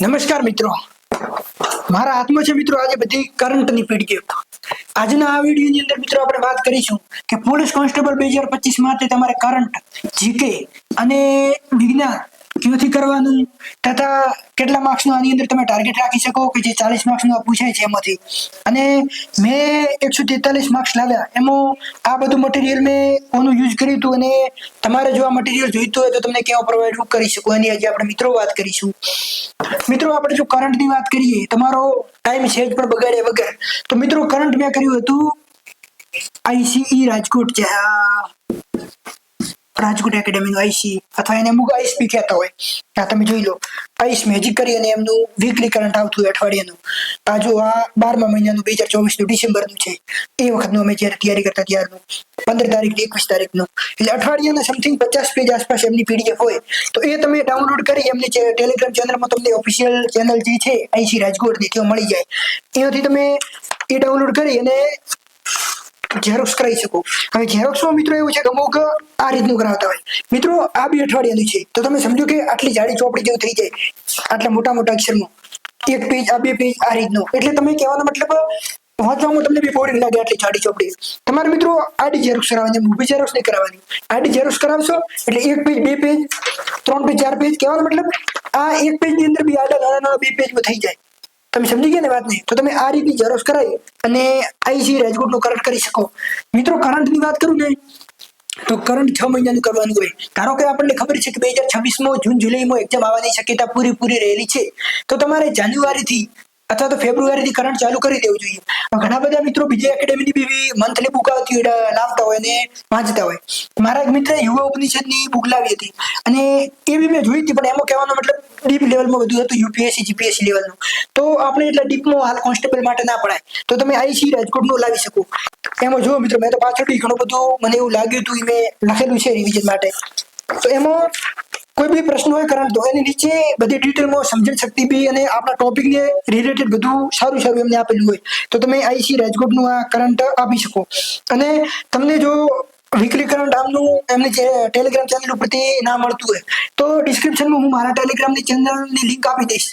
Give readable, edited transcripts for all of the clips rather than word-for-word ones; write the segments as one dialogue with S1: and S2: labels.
S1: નમસ્કાર મિત્રો, મારા હાથમાં છે મિત્રો આજે બધી કરંટની પીડીએફ. આજના આ વિડીયોની અંદર મિત્રો આપણે વાત કરીશું કે પોલીસ કોન્સ્ટેબલ 2025 માટે તમારે કરંટ, જીકે અને વિજ્ઞાન ક્યાંથી કરવાનું તથા કેટલા માર્ક્સનો આની અંદર તમે ટાર્ગેટ રાખી શકો કે જે 40 માર્ક્સનો પૂછાય છે એમાંથી. અને મેં 143 માર્ક્સ લાવ્યા એમાં આ બધું મટીરિયલ મેં કોનું યુઝ કર્યું હતું અને તમારે જો આ મટીરિયલ જોઈતું હોય તો તમને કેવા પ્રોવાઈડ કરી શકું એની આજે આપણે મિત્રો વાત કરીશું. મિત્રો આપણે જો કરંટની વાત કરીએ, તમારો ટાઈમ સેજ પણ બગાડ્યા વગર, તો મિત્રો કરંટ મેં કર્યું હતું આઈસીઈ રાજકોટ, રાજકોટ એકેડેમીનું આઈસી અથવા એને અમુક આઈસ બી કહેતા હોય. આ તમે જોઈ લો, આઈસ મેજિક કરી અને એમનું વીકલી કરંટ આવતું હોય અઠવાડિયાનું. આ જો આ 12મા મહિનાનું 2024નું ડિસેમ્બરનું છે, એ વખતનું અમે જ્યારે તૈયારી કરતા ત્યારનું 15 તારીખ 21 તારીખનું. એટલે અઠવાડિયાના સમથિંગ 50 પેજ આસપાસ એમની પીડીએફ હોય, તો એ તમે ડાઉનલોડ કરી એમની ટેલિગ્રામ ચેનલમાં તમને ઓફિશિયલ ચેનલ જે છે આઈસી રાજકોટની ત્યાં મળી જાય. એનાથી તમે એ ડાઉનલોડ કરી અને ઝેરોક્સ કરાવી શકો. હવે ઝેરોક્સમાં મિત્રો એવું છે કે અમુક આ રીતનું કરાવતા હોય. મિત્રો આ બી અઠવાડિયાનું છે, તો તમે સમજો કે આટલી જાડી ચોપડી જેવું થઈ જાય, આટલા મોટા મોટા અક્ષરમાં, એક પેજ આ 2 પેજ આ રીતનું. એટલે તમે કહેવાનો મતલબ વાંચવામાં તમને બી બોરિંગ લાગે આટલી જાડી ચોપડી. તમારે મિત્રો આડી ઝેરોક્સ કરાવવાની, મૂવી ઝેરોક્સ નહીં કરાવવાની. આડી ઝેરોક્સ કરાવશો એટલે 1 પેજ 2 પેજ 3 પેજ 4 પેજ, કહેવાનો મતલબ આ 1 પેજની અંદર બી આડા નાના 2 પેજમાં થઈ જાય. તમે સમજી ગયા ને વાત નહીં? તો તમે આ રીતની ઝેરોક્સ કરાવી અને આઈસી રાજકોટનું કરંટ કરી શકો. મિત્રો કરંટની વાત કરું ને તો કરંટ 6 મહિનાનું કરવાનું હોય. ધારો કે આપણને ખબર છે કે 2026માં જૂન જુલાઈમાં એક્ઝામ આવવાની શક્યતા પૂરી રહેલી છે, તો તમારે જાન્યુઆરીથી અથવા તો ફેબ્રુઆરીથી કરંટ ચાલુ કરી દેવું જોઈએ. ઘણા બધા મિત્રો બીજી એકેડેમીની બી મંથલી બુક આવતી હોય લાવતા હોય ને વાંચતા હોય. મારા એક મિત્રે યુવા ઉપનિષદની બુક લાવી હતી અને એ બી મેં જોઈ હતી, પણ એમાં કહેવાનો મતલબ ડીપ લેવલમાં બધું હતું, યુપીએસસી જીપીએસસી લેવલનું. તો આપણે એટલા ડીપમાં હાલ કોન્સ્ટેબલ માટે ના પડાય, તો તમે આઈસી રાજકોટનું લાવી શકો. એમાં જો મિત્રો મેં તો પાછળથી ઘણું બધું મને એવું લાગ્યું હતું, મેં લખેલું છે રિવિઝન માટે. તો એમાં કોઈ બી પ્રશ્ન હોય કરંટ, તો એની નીચે બધી ડિટેલમાં સમજણ શક્તિ બી અને આપણા ટોપિકને રિલેટેડ બધું સારું એમને આપેલું હોય, તો તમે આઈસી રાજકોટનું આ કરંટ આપી શકો. અને તમને જો વીકલી કરંટ આમનું એમની જે ટેલિગ્રામ ચેનલ ઉપરથી ના મળતું હોય, તો ડિસ્ક્રિપ્શનમાં હું મારા ટેલિગ્રામની ચેનલની લિંક આપી દઈશ.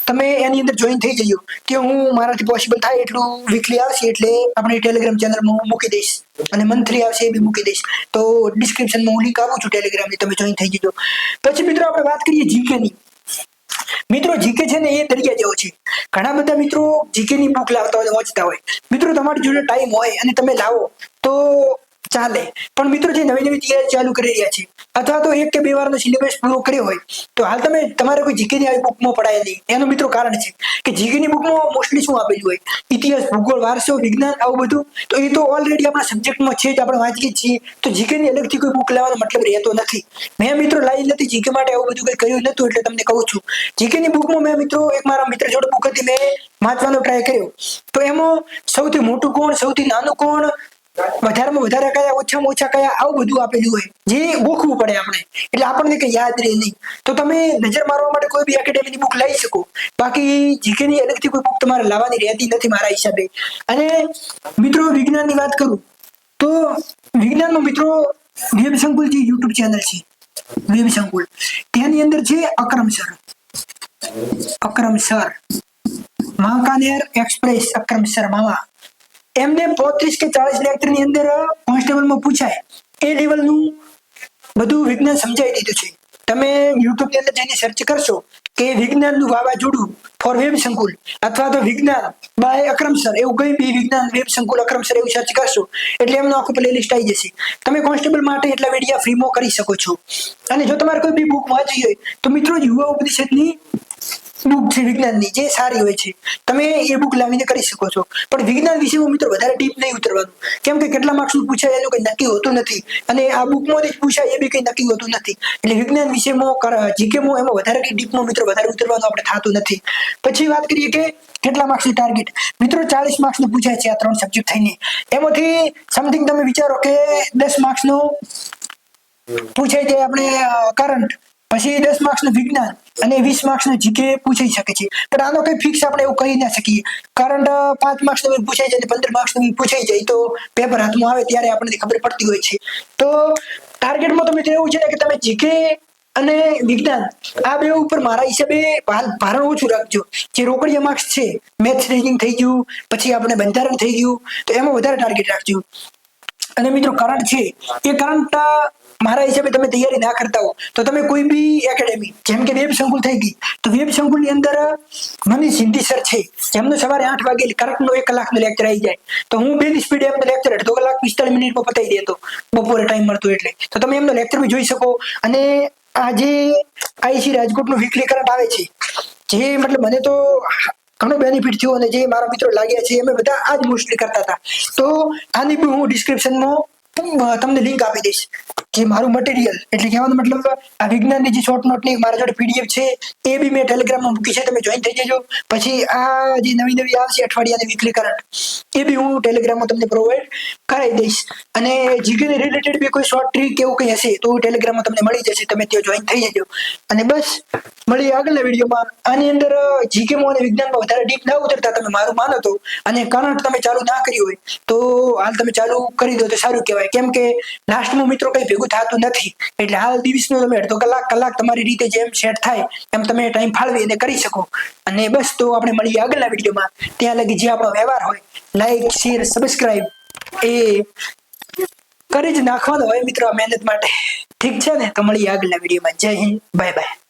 S1: તમે એની અંદર જોઈન થઈ જજો, કે હું મારાથી પોસિબલ થાય એટલું વીકલી આવશે એટલે આપણી ટેલિગ્રામ ચેનલમાં હું મૂકી દઈશ, અને મંથલી આવશે એ બી મૂકી દઈશ. તો ડિસ્ક્રિપ્શનમાં હું લિંક આપું છું ટેલિગ્રામની, તમે જોઈન થઈ જજો. પછી મિત્રો આપણે વાત કરીએ જીકેની. મિત્રો જીકે છે ને એ દરિયા જેવો છે. ઘણા બધા મિત્રો જીકેની બુક લાવતા હોય, વાંચતા હોય. મિત્રો તમારી જોડે ટાઈમ હોય અને તમે લાવો તો ચાલે, પણ મિત્રો જે નવી તૈયારી ચાલુ કરી રહ્યા છે અથવા તો 1 કે 2 વારનો સિલેબસ પૂરો કર્યો હોય, તો હાલ તમારે કોઈ જીકેની આવી બુકમાં પડાય નહીં. એનું મિત્રો કારણ છે કે જીકેની બુકમાં મોસ્ટલી શું આપેલું હોય, ઇતિહાસ, ભૂગોળ, વારસો, વિજ્ઞાન, આવું બધું. તો એ તો ઓલરેડી આપણા સબ્જેક્ટમાં છે જ, આપણે વાંચીએ છીએ. તો જીકેની અલગથી કોઈ બુક લેવાનો મતલબ રહેતો નથી. મેં મિત્રો લાવી નથી જીકે માટે, આવું બધું કંઈ કર્યું નતું, એટલે તમને કહું છું. જીકેની બુકમાં મેં મિત્રો એક મારા મિત્ર જોડે બુક હતી, મેં વાંચવાનો ટ્રાય કર્યો. તો એમાં સૌથી મોટું કોણ, સૌથી નાનું કોણ, વધારેમાં વધારે કયા, ઓછામાં ઓછા કયા, આવું બધું આપેલું હોય, જે ગોખવું પડે આપણે, એટલે આપણને કઈ યાદ રહે નહીં. તો તમે નજર મારવા માટે કોઈ બી એકેડેમીની બુક લઈ શકો, બાકી જીકેની અલગથી કોઈ બુક તમારે લાવવાની રહેતી નથી મારા હિસાબે. અને મિત્રો વિજ્ઞાનની વાત કરું તો વિજ્ઞાનમાં મિત્રો વેબ સંકુલ જે યુટ્યુબ ચેનલ છે, વેબ સંકુલ, તેની અંદર છે Akram sir, Wankaner express, Akram sir મામા. એમને 35 કે 40 લેક્ચરની અંદર કોન્સ્ટેબલમાં પૂછાય એ લેવલનું બધું વિજ્ઞાન સમજાવી દીધું છે. તમે યુટ્યુબની અંદર જઈને સર્ચ કરશો કે વિજ્ઞાનનું વાવાઝોડું ફોર વેબ સંકુલ અથવા તો વિજ્ઞાન બાય અકરમ સર, એવું કઈ બી વિજ્ઞાન વેબ સંકુલ અકરમ સર એવું સર્ચ કરશો એટલે એમનું આખું પ્લેલિસ્ટ આવી જશે. તમે કોન્સ્ટેબલ માટે એટલા વિડીયો ફ્રીમાં કરી શકો છો. અને જો તમારે કોઈ બી બુક વાંચવી હોય તો મિત્રો યુવા ઉપનિષદની બુક છે વિજ્ઞાનની, જે સારી હોય છે, તમે એ બુક લાવીને કરી શકો છો. પણ વિજ્ઞાન વિશે મિત્રો વધારે ડીપ નહીં ઉતરવાનું, કેમ કે કેટલા માર્ક્સનું પૂછાય એનું કઈ નક્કી હોતું નથી, અને આ બુકમાંથી જ પૂછાય એ બી કઈ નક્કી હોતું નથી. એટલે વિજ્ઞાન વિષયમાં જીકેમાં એમાં વધારે કઈ ડીપમાં મિત્રો વધારે ઉતરવાનું આપણે થતું નથી. પછી વાત કરીએ કે કેટલા માર્ક્સનું ટાર્ગેટ. મિત્રો 40 માર્ક્સનું પૂછાય છે આ 3 સબ્જેક્ટ થઈને. એમાંથી સમથિંગ તમે વિચારો કે 10 માર્ક્સનું પૂછાય છે આપણે કરંટ, પછી 10 માર્ક્સનું વિજ્ઞાન અને 20 માર્ક્સનું જીકે પૂછાઈ શકે છે. પણ આનો કઈ ફિક્સ આપણે એવું કહી ના શકીએ. કરંટ 5 માર્ક્સનું પૂછાઈ જાય, 15 માર્ક્સનું પૂછાઈ જાય, તો પેપર હાથમાં આવે ત્યારે આપણને ખબર પડતી હોય છે. તો ટાર્ગેટમાં તો મિત્રો એવું છે કે તમે જીકે અને વિજ્ઞાન આ બે ઉપર મારા હિસાબે ભારણ ઓછું રાખજો. જે રોકડિયા માર્ક્સ છે, મેથ્સ રીઝનિંગ થઈ ગયું, પછી આપણે બંધારણ થઈ ગયું, તો એમાં વધારે ટાર્ગેટ રાખજો. અને મિત્રો કરંટ છે એ કરંટ મારા હિસાબે તમે તૈયારી ના કરતા હો તો તમે કોઈ બી એકેડેમી જેમ કે વેબ સંકુલ થઈ ગઈ, તો વેબ સંકુલ ની અંદર મનીષ હિન્દી સર છે, જેમનો સવારે 8 વાગે કરંટ નો 1 કલાકનો લેક્ચર આવી જાય, તો હું બેની સ્પીડે એમનો લેક્ચર 2 કલાક 45 મિનિટમાં પતાવી દેતો, બપોરે ટાઈમ મળતો એટલે. તો તમે એમનો લેક્ચર બી જોઈ શકો. અને આજે આઈસી રાજકોટનું વીકલી કરંટ આવે છે, જે મતલબ મને તો ઘણો બેનિફિટ થયો, અને જે મારા મિત્રો લાગ્યા છે અમે બધા આજ મોસ્ટલી કરતા હતા. તો આની બી હું ડિસ્ક્રિપ્શનમાં તમને લિંક આપી દઈશ. જે મારું મટીરિયલ એટલે કહેવાનો મતલબ આ વિજ્ઞાનની જે શોર્ટ નોટની મારા જોડે પીડીએફ છે એ બી મેં ટેલિગ્રામમાં મૂકી છે, તમે જોઈન થઈ જજો. પછી આ જે નવી આવશે અઠવાડિયાની વીકલી કરંટ એ બી હું ટેલિગ્રામમાં તમને પ્રોવાઈડ કરાવી દઈશ. અને જીકેને રિલેટેડ બી કોઈ શોર્ટ ટ્રીક એવું કંઈ હશે તો ટેલિગ્રામમાં તમને મળી જશે, તમે ત્યાં જોઈન થઈ જજો. અને બસ મળીએ આગળના વિડીયોમાં. આની અંદર જીકેમાં અને વિજ્ઞાનમાં વધારે ડીપ ના ઉતરતા તમે મારું માનો તો, અને કરંટ તમે ચાલુ ના કર્યું હોય તો હાલ તમે ચાલુ કરી દો તો સારું કહેવાય. કેમ કે લાસ્ટમાં મિત્રો કઈ ભેગું થતું નથી, એટલે હાલ દિવસનો તમે અડધો કલાક તમારી રીતે જેમ સેટ થાય એમ તમે ટાઈમ ફાળવી અને કરી શકો. અને બસ તો આપણે મળીએ આગળના વિડીયોમાં. ત્યાં લગી જે આપણો વ્યવહાર હોય લાઈક શેર સબસ્ક્રાઇબ એ કરી જ નાખવાનો હોય મિત્રો, મહેનત માટે. ઠીક છે ને? તો મળીએ આગળના વિડીયોમાં. જય હિન્દ, બાય બાય.